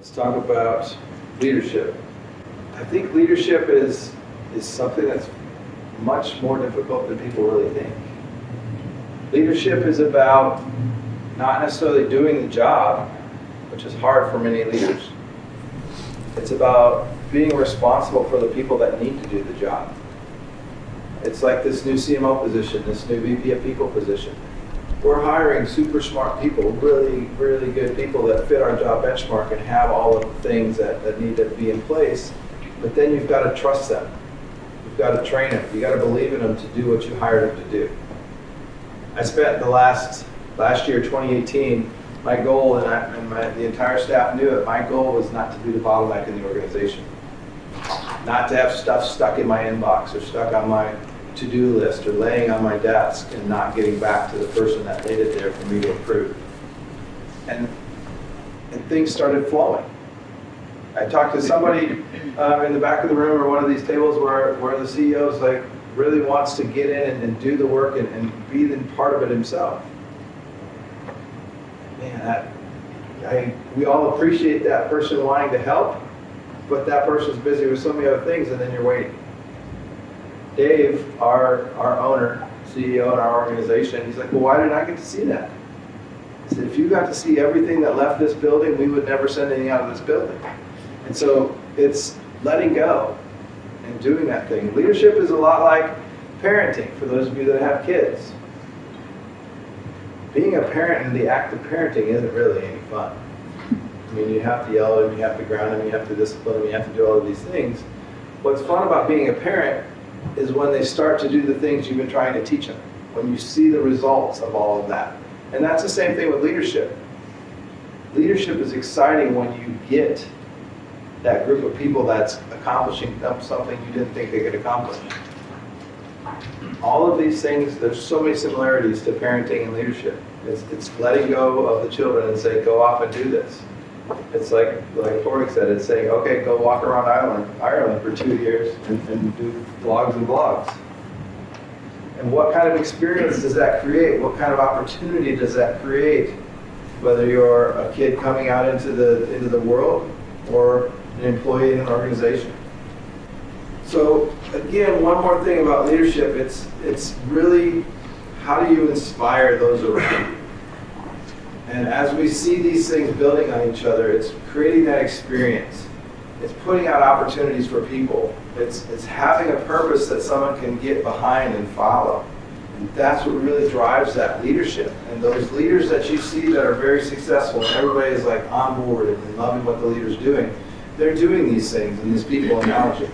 Let's talk about leadership. I think leadership is something that's much more difficult than people really think. Leadership is about not necessarily doing the job, which is hard for many leaders. It's about being responsible for the people that need to do the job. It's like this new CMO position, this new VP of People position. We're hiring super smart people, really, really good people that fit our job benchmark and have all of the things that need to be in place. But then you've got to trust them. You've got to train them. You've got to believe in them to do what you hired them to do. I spent the last year, 2018, my goal, the entire staff knew it, my goal was not to be the bottleneck in the organization. Not to have stuff stuck in my inbox or stuck on my to-do list or laying on my desk and not getting back to the person that laid it there for me to approve. And things started flowing. I talked to somebody in the back of the room or one of these tables where the CEO's like really wants to get in and do the work and be part of it himself. Man, we all appreciate that person wanting to help, but that person's busy with so many other things, and then you're waiting. Dave, our owner, CEO in our organization, he's like, well, why didn't I get to see that? I said, if you got to see everything that left this building, we would never send anything out of this building. And so it's letting go and doing that thing. Leadership is a lot like parenting, for those of you that have kids. Being a parent and the act of parenting isn't really any fun. I mean, you have to yell at them, you have to ground them, you have to discipline them, you have to do all of these things. What's fun about being a parent is when they start to do the things you've been trying to teach them, when you see the results of all of that. And that's the same thing with leadership. Leadership is exciting when you get that group of people that's accomplishing something you didn't think they could accomplish. All of these things, there's so many similarities to parenting and leadership. It's letting go of the children and say, go off and do this. It's like Torek said, it's saying, okay, go walk around Ireland for 2 years and do vlogs and blogs. And what kind of experience does that create? What kind of opportunity does that create? Whether you're a kid coming out into the world or an employee in an organization. So again, one more thing about leadership, it's really how do you inspire those around you? And as we see these things building on each other, it's creating that experience. It's putting out opportunities for people. It's having a purpose that someone can get behind and follow. And that's what really drives that leadership. And those leaders that you see that are very successful and everybody is like on board and loving what the leader's doing, they're doing these things and these people acknowledge it.